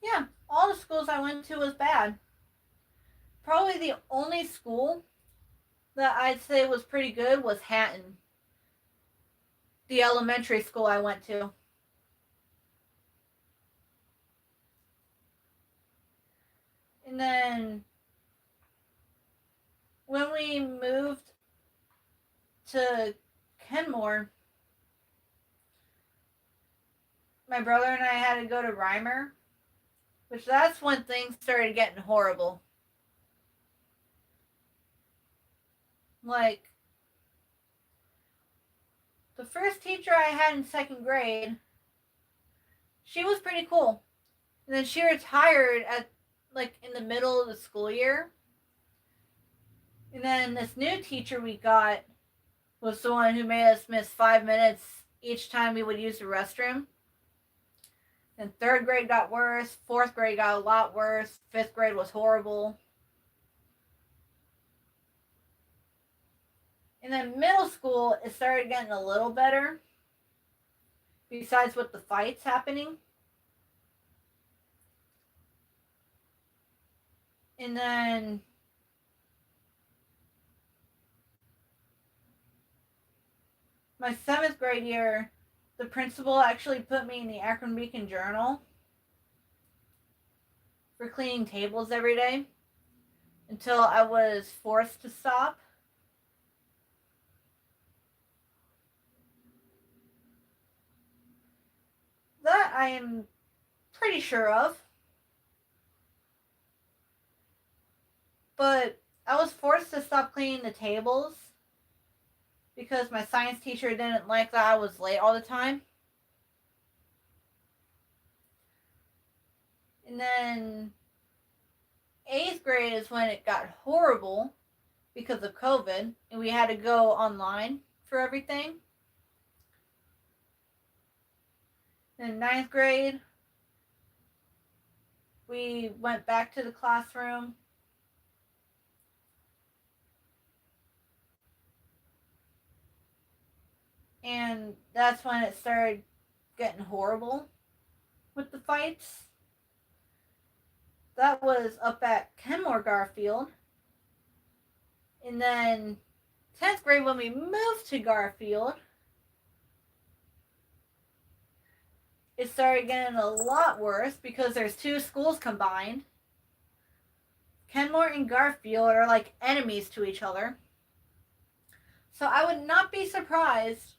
Yeah, all the schools I went to was bad. Probably the only school that I'd say was pretty good was Hatton, the elementary school I went to. And then when we moved to Kenmore, my brother and I had to go to Reimer, which that's when things started getting horrible. Like, the first teacher I had in second grade, she was pretty cool. And then she retired at like in the middle of the school year. And then this new teacher we got was the one who made us miss 5 minutes each time we would use the restroom. And third grade got worse, fourth grade got a lot worse, fifth grade was horrible. And then middle school, it started getting a little better, besides with the fights happening. And then my seventh grade year, the principal actually put me in the Akron Beacon Journal for cleaning tables every day until I was forced to stop. That I am pretty sure of. But I was forced to stop cleaning the tables because my science teacher didn't like that I was late all the time. And then eighth grade is when it got horrible because of COVID, and we had to go online for everything. In ninth grade, we went back to the classroom. And that's when it started getting horrible with the fights. That was up at Kenmore Garfield. And then 10th grade, when we moved to Garfield, it started getting a lot worse because there's two schools combined. Kenmore and Garfield are like enemies to each other. So I would not be surprised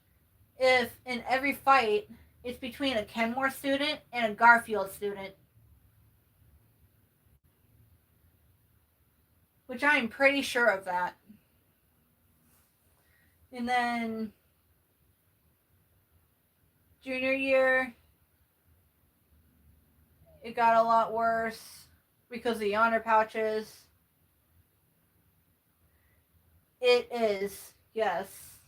if in every fight it's between a Kenmore student and a Garfield student. Which I am pretty sure of that. And then junior year, it got a lot worse because of the honor pouches. It is, yes.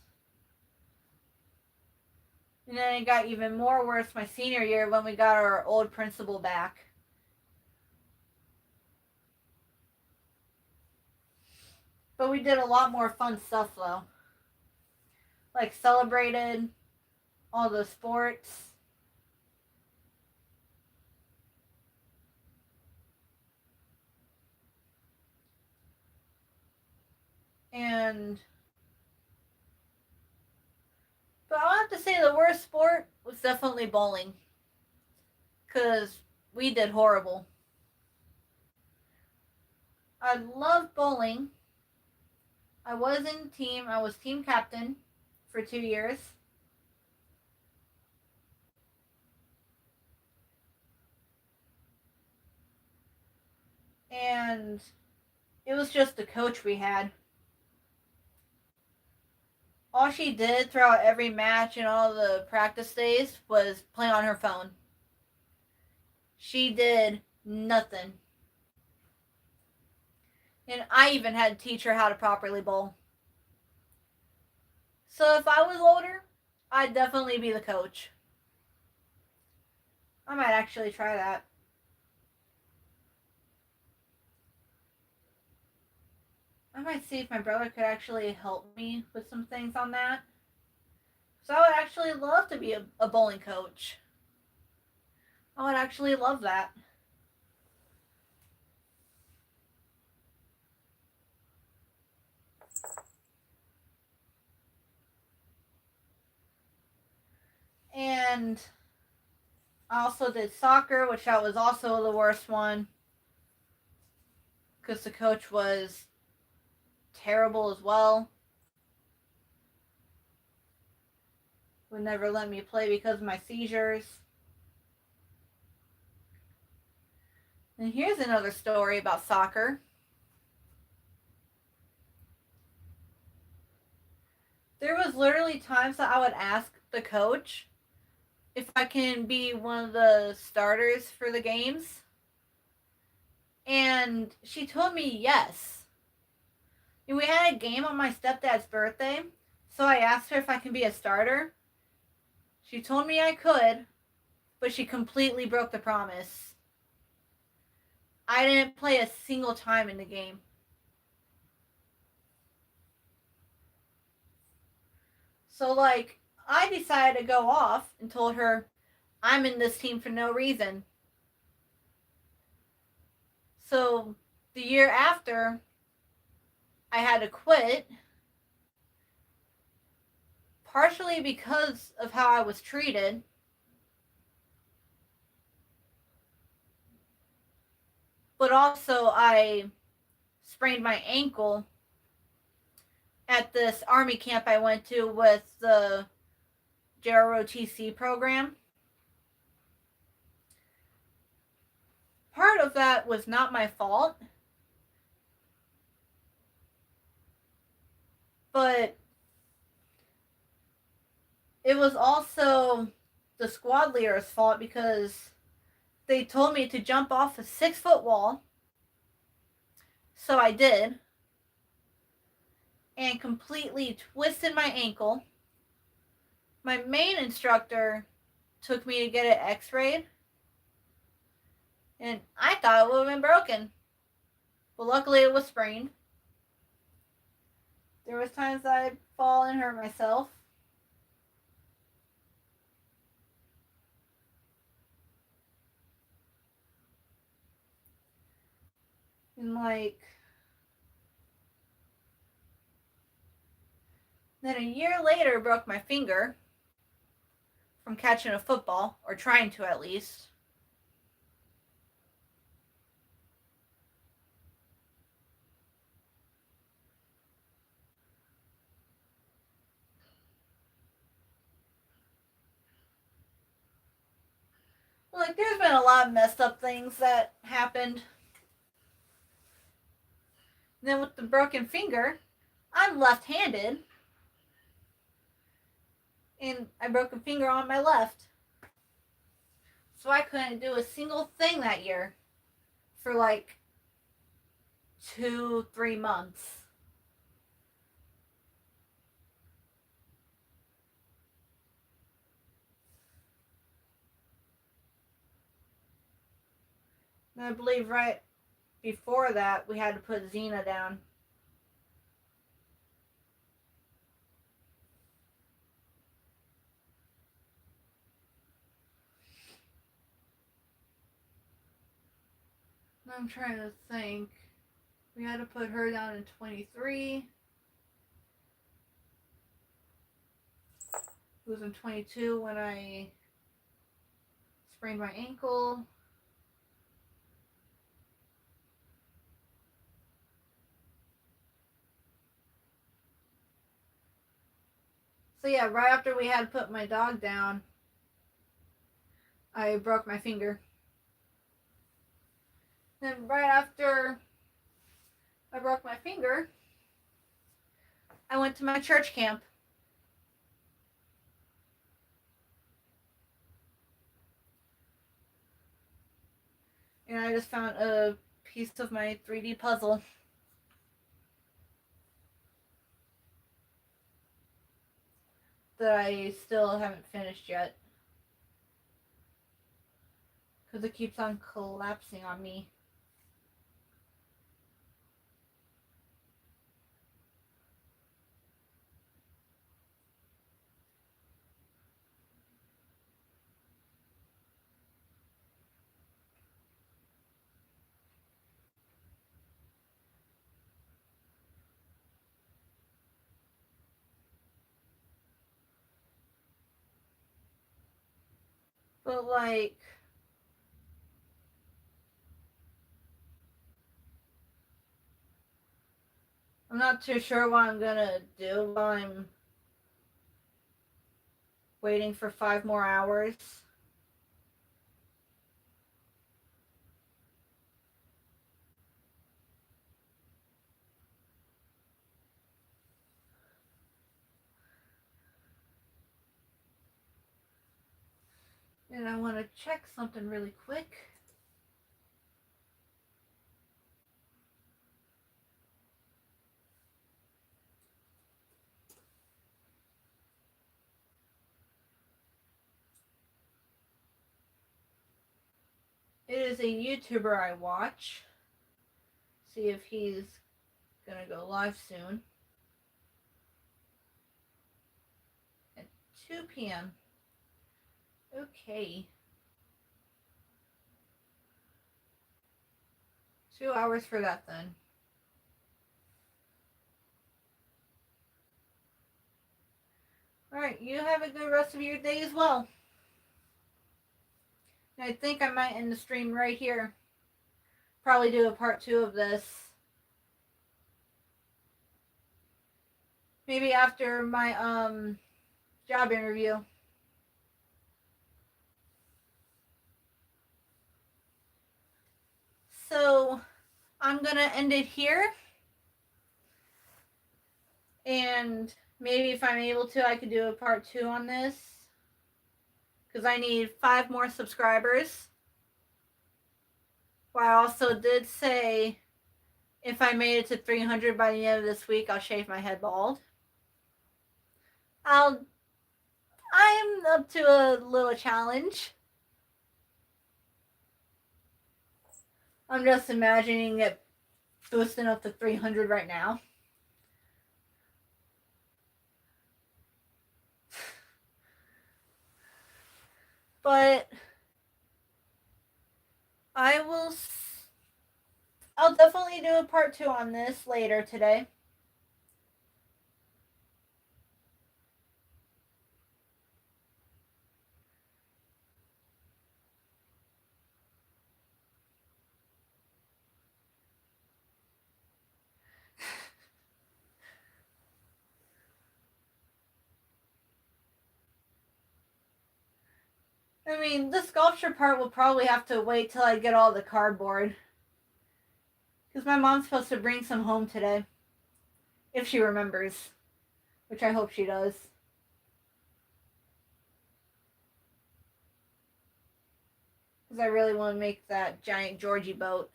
And then it got even more worse my senior year when we got our old principal back. But we did a lot more fun stuff though. Like celebrated all the sports. And but I'll have to say the worst sport was definitely bowling. Cause we did horrible. I love bowling. I was team captain for 2 years. And it was just the coach we had. All she did throughout every match and all the practice days was play on her phone. She did nothing. And I even had to teach her how to properly bowl. So if I was older, I'd definitely be the coach. I might actually try that. I might see if my brother could actually help me with some things on that. So I would actually love to be a bowling coach. I would actually love that. And I also did soccer, which that was also the worst one. Because the coach was terrible as well. Would never let me play because of my seizures. And here's another story about soccer. There was literally times that I would ask the coach if I can be one of the starters for the games. And she told me yes. And we had a game on my stepdad's birthday, so I asked her if I can be a starter. She told me I could, but she completely broke the promise. I didn't play a single time in the game. So, like, I decided to go off and told her, I'm in this team for no reason. So, the year after, I had to quit, partially because of how I was treated. But also, I sprained my ankle at this army camp I went to with the JROTC program. Part of that was not my fault, but it was also the squad leader's fault because they told me to jump off a 6-foot wall. So I did. And completely twisted my ankle. My main instructor took me to get it x-rayed. And I thought it would have been broken. But luckily it was sprained. There was times I'd fall and hurt myself. And then a year later broke my finger from catching a football, or trying to at least. Like, there's been a lot of messed up things that happened. And then with the broken finger, I'm left-handed, and I broke a finger on my left. So I couldn't do a single thing that year for like 2-3 months. And I believe right before that we had to put Xena down. I'm trying to think. We had to put her down in 23. It was in 22 when I sprained my ankle. So yeah, right after we had to put my dog down, I broke my finger. Then right after I broke my finger, I went to my church camp. And I just found a piece of my 3D puzzle. That I still haven't finished yet. Because it keeps on collapsing on me. But like, I'm not too sure what I'm gonna do while I'm waiting for 5 more hours. And I want to check something really quick. It is a YouTuber I watch. See if he's gonna go live soon. At 2 p.m. Okay. 2 hours for that then. Alright, you have a good rest of your day as well. I think I might end the stream right here. Probably do a part 2 of this. Maybe after my job interview. So I'm gonna end it here. And maybe if I'm able to, I could do a part 2 on this. Because I need 5 more subscribers. But I also did say if I made it to 300 by the end of this week, I'll shave my head bald. I'm up to a little challenge. I'm just imagining it boosting up to 300 right now. But I'll definitely do a part 2 on this later today. I mean, the sculpture part will probably have to wait till I get all the cardboard. Because my mom's supposed to bring some home today. If she remembers. Which I hope she does. Because I really want to make that giant Georgie boat.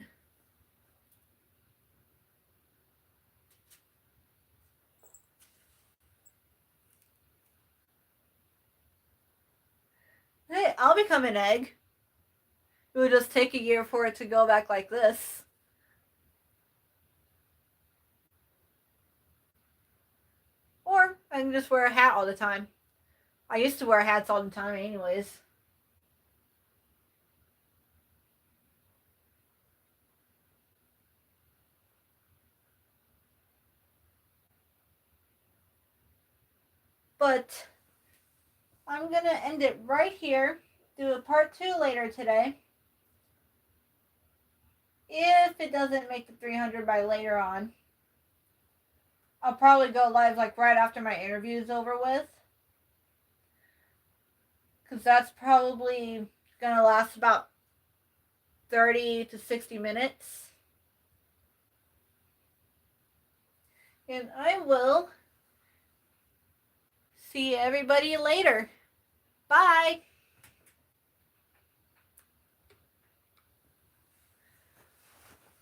Hey, I'll become an egg. It would just take a year for it to go back like this. Or I can just wear a hat all the time. I used to wear hats all the time anyways. But I'm going to end it right here. Do a part 2 later today. If it doesn't make the 300 by later on. I'll probably go live like right after my interview is over with. Because that's probably going to last about 30 to 60 minutes. And I will see everybody later. Bye.